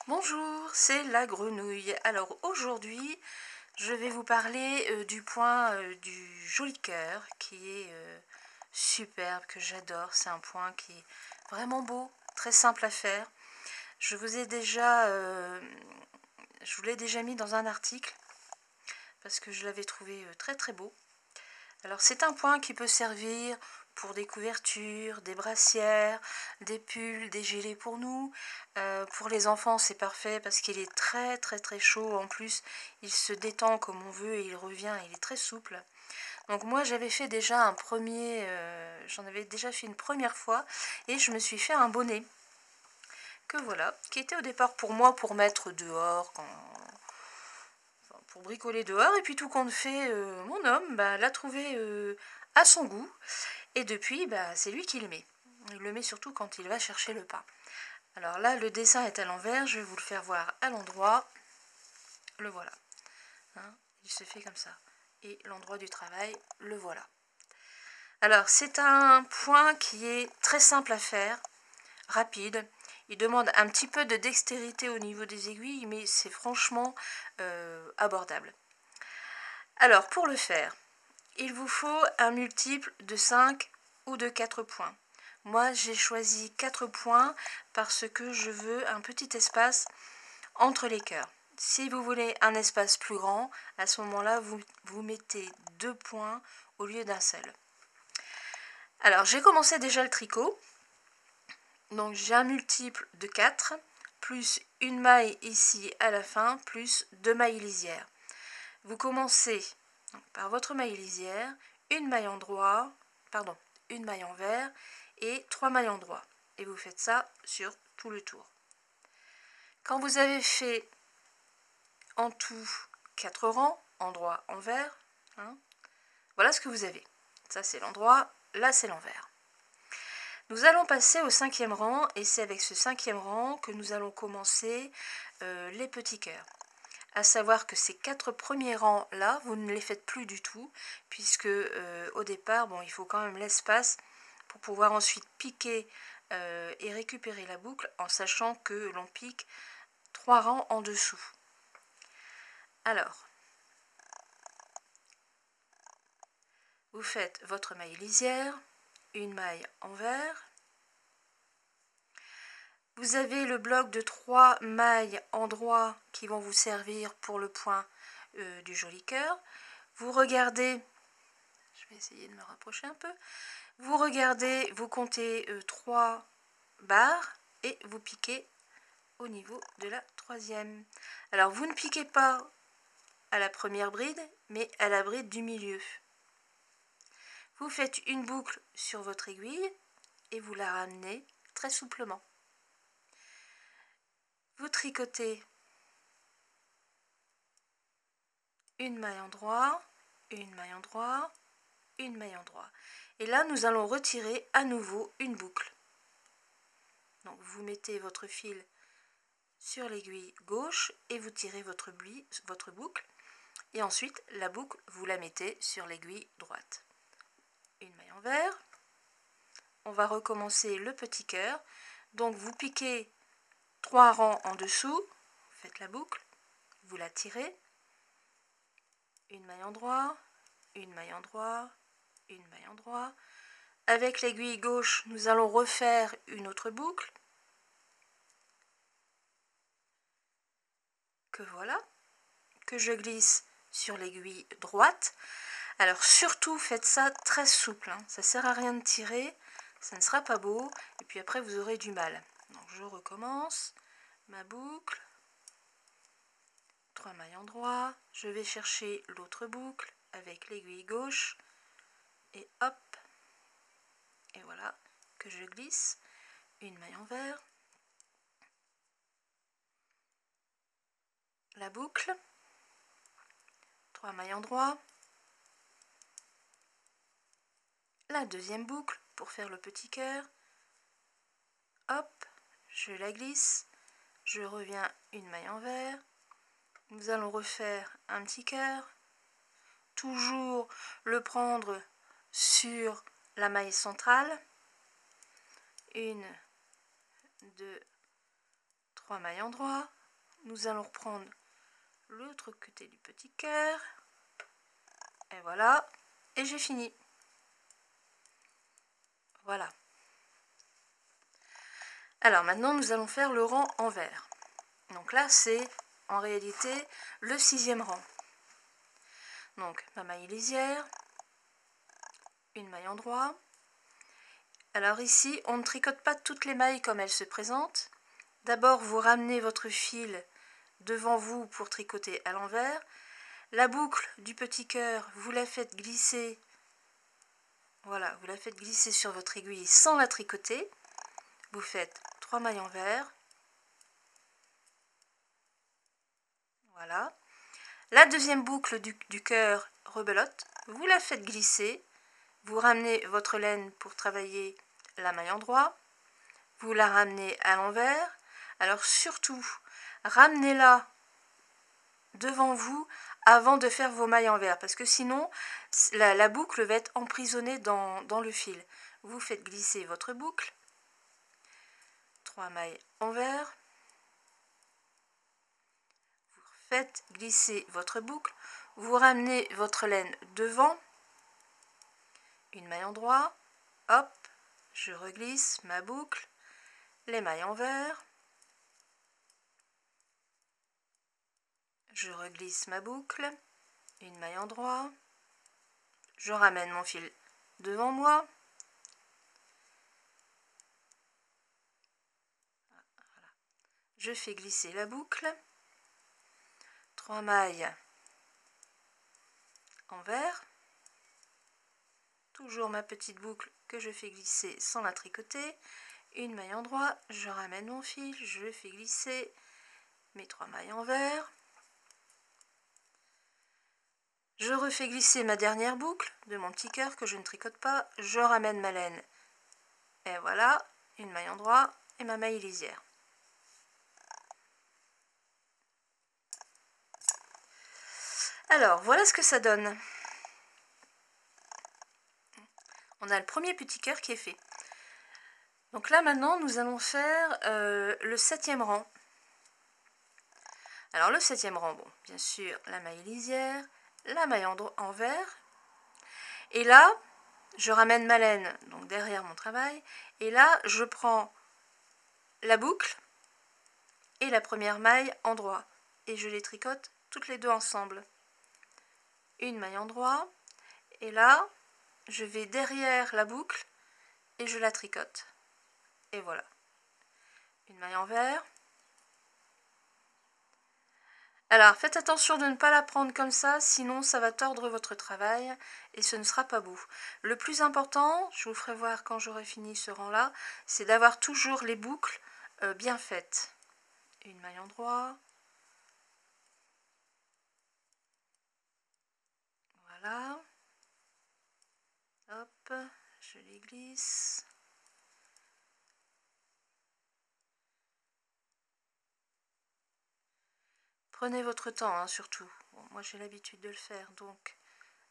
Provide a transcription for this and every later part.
Bonjour, c'est la grenouille. Alors aujourd'hui, je vais vous parler du point du joli cœur qui est superbe, que j'adore. C'est un point qui est vraiment beau, très simple à faire. Je vous l'ai déjà mis dans un article parce que je l'avais trouvé très très beau. Alors c'est un point qui peut servir pour des couvertures, des brassières, des pulls, des gilets pour nous. Pour les enfants c'est parfait parce qu'il est très très très chaud. En plus il se détend comme on veut et il revient, il est très souple. Donc moi j'avais fait déjà j'en avais déjà fait une première fois et je me suis fait un bonnet. Que voilà, qui était au départ pour moi pour mettre dehors pour bricoler dehors, et puis tout compte fait, mon homme l'a trouvé à son goût, et depuis c'est lui qui le met. Il le met surtout quand il va chercher le pain. Alors là le dessin est à l'envers, je vais vous le faire voir à l'endroit. Le voilà, hein, il se fait comme ça, et l'endroit du travail, le voilà. Alors c'est un point qui est très simple à faire, rapide. Il demande un petit peu de dextérité au niveau des aiguilles, mais c'est franchement abordable. Alors pour le faire, il vous faut un multiple de 5 ou de 4 points. Moi j'ai choisi 4 points parce que je veux un petit espace entre les cœurs. Si vous voulez un espace plus grand, à ce moment-là vous mettez 2 points au lieu d'un seul. Alors j'ai commencé déjà le tricot. Donc j'ai un multiple de 4 plus une maille ici à la fin plus 2 mailles lisières. Vous commencez par votre maille lisière, une maille une maille envers et 3 mailles endroit. Et vous faites ça sur tout le tour. Quand vous avez fait en tout 4 rangs, endroit, envers, hein, voilà ce que vous avez. Ça c'est l'endroit, là c'est l'envers. Nous allons passer au 5e rang, et c'est avec ce 5e rang que nous allons commencer les petits cœurs. À savoir que ces 4 premiers rangs là, vous ne les faites plus du tout, puisque au départ, il faut quand même l'espace pour pouvoir ensuite piquer et récupérer la boucle, en sachant que l'on pique 3 rangs en dessous. Alors, vous faites votre maille lisière, une maille envers. Vous avez le bloc de 3 mailles endroit qui vont vous servir pour le point du joli cœur. Vous regardez, je vais essayer de me rapprocher un peu, vous regardez, vous comptez 3 barres et vous piquez au niveau de la 3e. Alors vous ne piquez pas à la première bride, mais à la bride du milieu. Vous faites une boucle sur votre aiguille et vous la ramenez très souplement. Vous tricotez une maille endroit, une maille endroit, une maille endroit. Et là, nous allons retirer à nouveau une boucle. Donc, vous mettez votre fil sur l'aiguille gauche et vous tirez votre boucle. Et ensuite, la boucle, vous la mettez sur l'aiguille droite. Une maille envers. On va recommencer le petit cœur. Donc, vous piquez 3 rangs en dessous. Vous faites la boucle. Vous la tirez. Une maille endroit, une maille endroit, une maille endroit. Avec l'aiguille gauche, nous allons refaire une autre boucle. Que voilà, que je glisse sur l'aiguille droite. Alors surtout, faites ça très souple, hein. Ça sert à rien de tirer, ça ne sera pas beau, et puis après vous aurez du mal. Donc je recommence ma boucle. 3 mailles endroit, je vais chercher l'autre boucle avec l'aiguille gauche, et hop, et voilà, que je glisse, une maille envers, la boucle, 3 mailles endroit, la deuxième boucle pour faire le petit cœur, hop, je la glisse, je reviens une maille envers, nous allons refaire un petit cœur, toujours le prendre sur la maille centrale, 1, 2, 3 mailles endroit, nous allons reprendre l'autre côté du petit cœur. Et voilà, et j'ai fini. Voilà. Alors maintenant, nous allons faire le rang envers. Donc là, c'est en réalité le 6e rang. Donc ma maille lisière, une maille en droit. Alors ici, on ne tricote pas toutes les mailles comme elles se présentent. D'abord, vous ramenez votre fil devant vous pour tricoter à l'envers. La boucle du petit cœur, vous la faites glisser. Voilà, vous la faites glisser sur votre aiguille sans la tricoter. Vous faites 3 mailles envers. Voilà. La deuxième boucle du cœur rebelote, vous la faites glisser. Vous ramenez votre laine pour travailler la maille en droit. Vous la ramenez à l'envers. Alors surtout, ramenez-la devant vous avant de faire vos mailles envers, parce que sinon la boucle va être emprisonnée dans le fil. Vous faites glisser votre boucle, 3 mailles envers, vous faites glisser votre boucle, vous ramenez votre laine devant, une maille en droit, hop, je reglisse ma boucle, les mailles envers, je reglisse ma boucle, une maille en droit, je ramène mon fil devant moi, je fais glisser la boucle, 3 mailles envers, toujours ma petite boucle que je fais glisser sans la tricoter, une maille en droit, je ramène mon fil, je fais glisser mes 3 mailles envers, je refais glisser ma dernière boucle de mon petit cœur que je ne tricote pas, je ramène ma laine, et voilà, une maille en droit et ma maille lisière. Alors, voilà ce que ça donne. On a le premier petit cœur qui est fait. Donc là, maintenant, nous allons faire le 7e rang. Alors, le 7e rang, bon, bien sûr, la maille lisière, la maille envers. Et là, je ramène ma laine donc derrière mon travail. Et là, je prends la boucle et la première maille en droit. Et je les tricote toutes les deux ensemble. Une maille en droit. Et là, je vais derrière la boucle et je la tricote. Et voilà. Une maille envers. Alors, faites attention de ne pas la prendre comme ça, sinon ça va tordre votre travail et ce ne sera pas beau. Le plus important, je vous ferai voir quand j'aurai fini ce rang-là, c'est d'avoir toujours les boucles bien faites. Une maille en droit. Voilà. Hop, je les glisse. Prenez votre temps, hein, surtout. Bon, moi, j'ai l'habitude de le faire, donc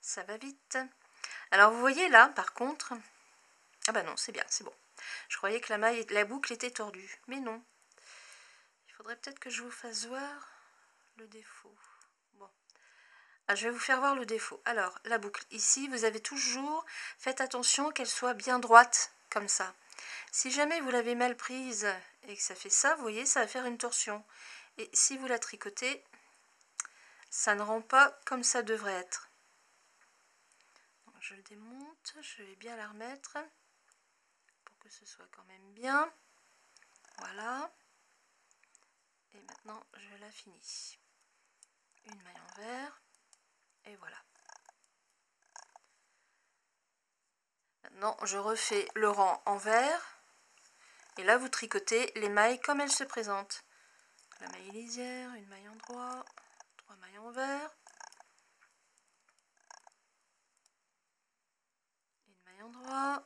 ça va vite. Alors, vous voyez là, par contre... Ah bah non, c'est bien, c'est bon. Je croyais que la boucle était tordue, mais non. Il faudrait peut-être que je vous fasse voir le défaut. Bon. Ah, je vais vous faire voir le défaut. Alors, la boucle, ici, vous avez toujours... Faites attention qu'elle soit bien droite, comme ça. Si jamais vous l'avez mal prise et que ça fait ça, vous voyez, ça va faire une torsion. Et si vous la tricotez, ça ne rend pas comme ça devrait être. Donc, je le démonte, je vais bien la remettre pour que ce soit quand même bien. Voilà. Et maintenant, je la finis. Une maille envers. Et voilà. Maintenant, je refais le rang envers. Et là, vous tricotez les mailles comme elles se présentent. La maille lisière, une maille en droit, 3 mailles envers. Une maille en droit,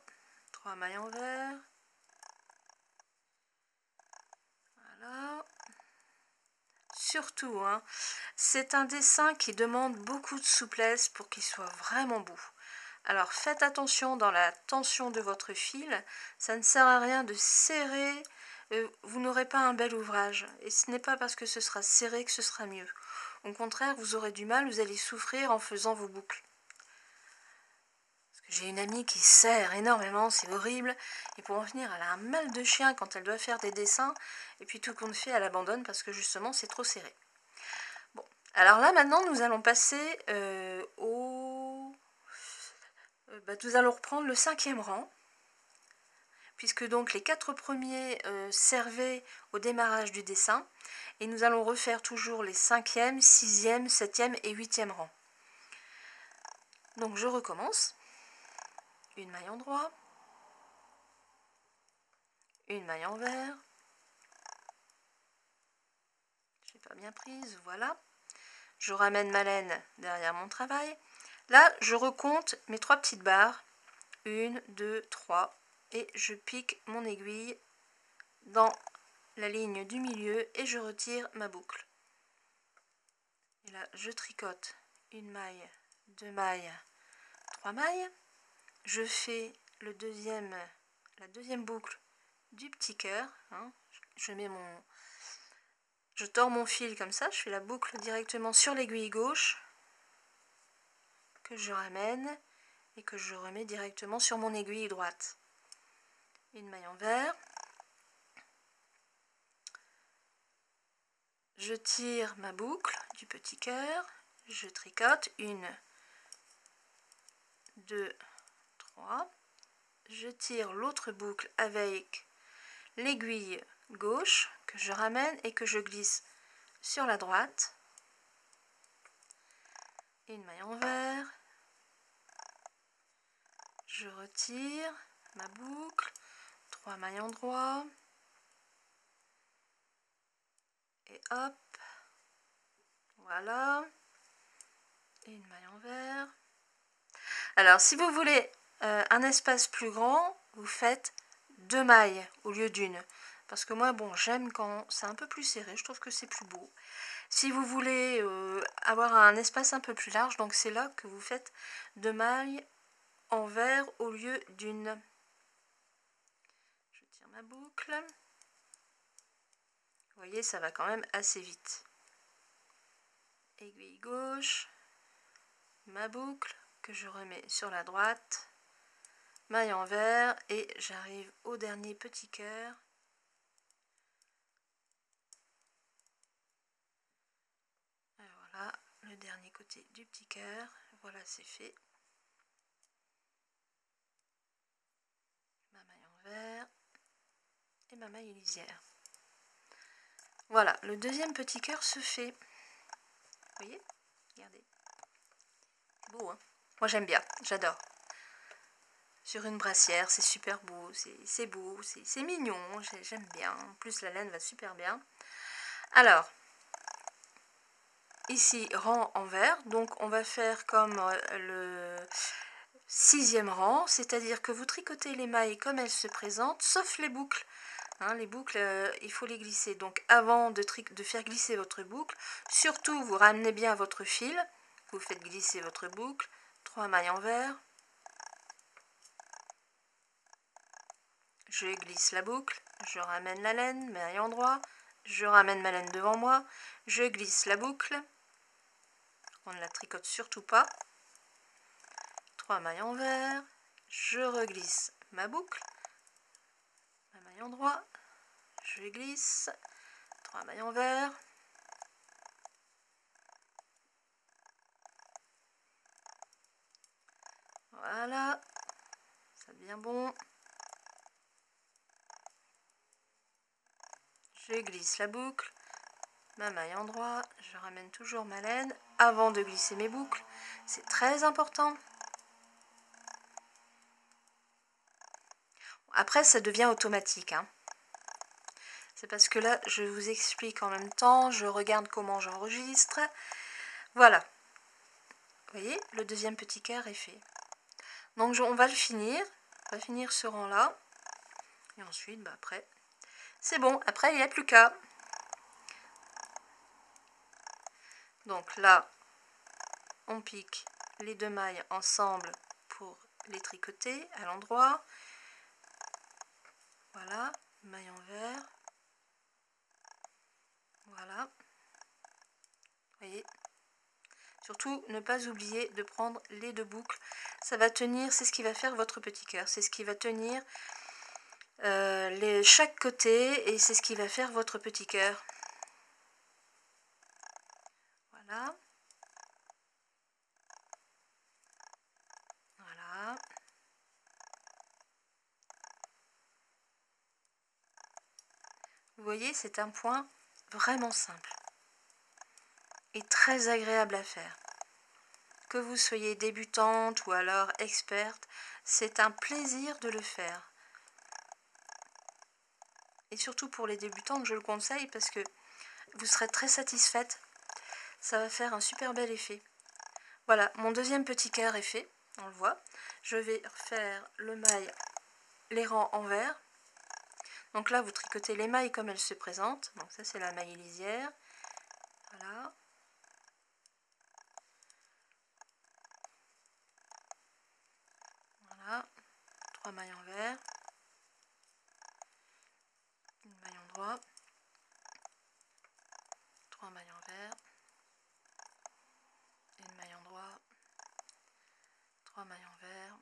3 mailles envers. Voilà. Surtout, hein, c'est un dessin qui demande beaucoup de souplesse pour qu'il soit vraiment beau. Alors faites attention dans la tension de votre fil, ça ne sert à rien de serrer vous n'aurez pas un bel ouvrage. Et ce n'est pas parce que ce sera serré que ce sera mieux. Au contraire, vous aurez du mal, vous allez souffrir en faisant vos boucles. J'ai une amie qui serre énormément, c'est horrible. Et pour en finir, elle a un mal de chien quand elle doit faire des dessins. Et puis tout compte fait, elle abandonne parce que justement, c'est trop serré. Bon, alors là, maintenant, nous allons passer nous allons reprendre le 5e rang. Puisque donc les 4 premiers servaient au démarrage du dessin. Et nous allons refaire toujours les 5e, 6e, 7e et 8e rangs. Donc je recommence. Une maille endroit, une maille envers, je n'ai pas bien prise, voilà. Je ramène ma laine derrière mon travail. Là, je recompte mes 3 petites barres, 1, 2, 3, et je pique mon aiguille dans la ligne du milieu et je retire ma boucle. Et là, je tricote une maille, 2 mailles, 3 mailles. Je fais la deuxième boucle du petit cœur. Hein. Je tords mon fil comme ça, je fais la boucle directement sur l'aiguille gauche que je ramène et que je remets directement sur mon aiguille droite. Une maille envers. Je tire ma boucle du petit cœur, je tricote 1, 2, 3. Je tire l'autre boucle avec l'aiguille gauche que je ramène et que je glisse sur la droite. Une maille envers. Je retire ma boucle, 3 mailles endroit. Et hop, voilà. Et une maille envers. Alors, si vous voulez un espace plus grand, vous faites 2 mailles au lieu d'une. Parce que moi, bon, j'aime quand c'est un peu plus serré, je trouve que c'est plus beau. Si vous voulez avoir un espace un peu plus large, donc c'est là que vous faites 2 mailles envers au lieu d'une. Je tire ma boucle. Vous voyez, ça va quand même assez vite. Aiguille gauche, ma boucle que je remets sur la droite, maille envers et j'arrive au dernier petit cœur. Et voilà le dernier côté du petit cœur. Voilà, c'est fait. Ma maille envers et ma maille lisière. Voilà, le deuxième petit cœur se fait. Vous voyez? Regardez. Beau, hein? Moi j'aime bien, j'adore. Sur une brassière, c'est super beau, c'est beau, c'est mignon, j'aime bien. En plus, la laine va super bien. Alors, ici, rang envers. Donc, on va faire comme le 6e rang, c'est-à-dire que vous tricotez les mailles comme elles se présentent, sauf les boucles. Hein, les boucles, il faut les glisser. Donc, avant de faire glisser votre boucle, surtout, vous ramenez bien votre fil. Vous faites glisser votre boucle. 3 mailles envers. Je glisse la boucle, je ramène la laine, maille endroit, je ramène ma laine devant moi, je glisse la boucle, on ne la tricote surtout pas, 3 mailles envers, je reglisse ma boucle, ma maille endroit, je glisse, 3 mailles envers, voilà, ça devient bon. Je glisse la boucle, ma maille endroit, je ramène toujours ma laine avant de glisser mes boucles, c'est très important. Après, ça devient automatique. Hein. C'est parce que là, je vous explique en même temps, je regarde comment j'enregistre. Voilà. Vous voyez, le deuxième petit cœur est fait. Donc, on va le finir. On va finir ce rang-là. Et ensuite, après, c'est bon. Après, il n'y a plus qu'à. Donc là, on pique les 2 mailles ensemble pour les tricoter à l'endroit. Voilà, maille envers, Voilà. Voyez. Surtout, ne pas oublier de prendre les 2 boucles. Ça va tenir, c'est ce qui va faire votre petit cœur. C'est ce qui va tenir chaque côté et c'est ce qui va faire votre petit cœur. Voilà. Voilà. Vous voyez, c'est un point vraiment simple et très agréable à faire. Que vous soyez débutante ou alors experte, c'est un plaisir de le faire. Et surtout pour les débutantes, je le conseille parce que vous serez très satisfaite. Ça va faire un super bel effet. Voilà, mon deuxième petit cœur est fait, on le voit. Je vais faire le maille, les rangs en vert. Donc là, vous tricotez les mailles comme elles se présentent. Donc ça, c'est la maille lisière. Voilà. Voilà. 3 mailles en vert. Une maille en droit. 3 mailles en vert. Une maille en droit. 3 mailles en vert.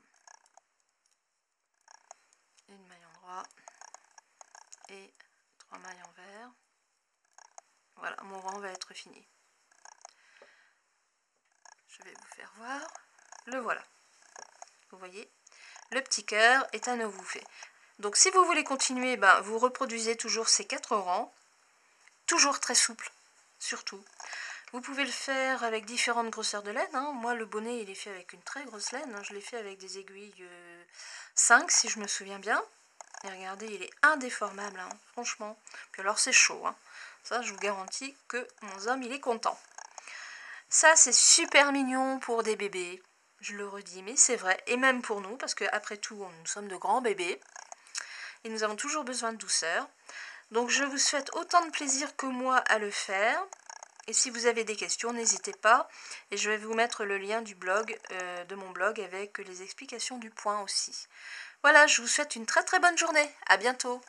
Une maille en droit. Et 3 mailles en vert. Voilà, mon rang va être fini. Je vais vous faire voir. Le voilà. Vous voyez, le petit cœur est à nouveau fait. Donc si vous voulez continuer, ben, vous reproduisez toujours ces 4 rangs. Toujours très souple, surtout. Vous pouvez le faire avec différentes grosseurs de laine. Hein. Moi, le bonnet, il est fait avec une très grosse laine. Hein. Je l'ai fait avec des aiguilles 5, si je me souviens bien. Et regardez, il est indéformable, hein, franchement. Puis alors, c'est chaud. Hein. Ça, je vous garantis que mon homme, il est content. Ça, c'est super mignon pour des bébés. Je le redis, mais c'est vrai. Et même pour nous, parce qu'après tout, nous sommes de grands bébés. Et nous avons toujours besoin de douceur. Donc, je vous souhaite autant de plaisir que moi à le faire. Et si vous avez des questions, n'hésitez pas. Et je vais vous mettre le lien du blog, de mon blog, avec les explications du point aussi. Voilà, je vous souhaite une très très bonne journée. À bientôt.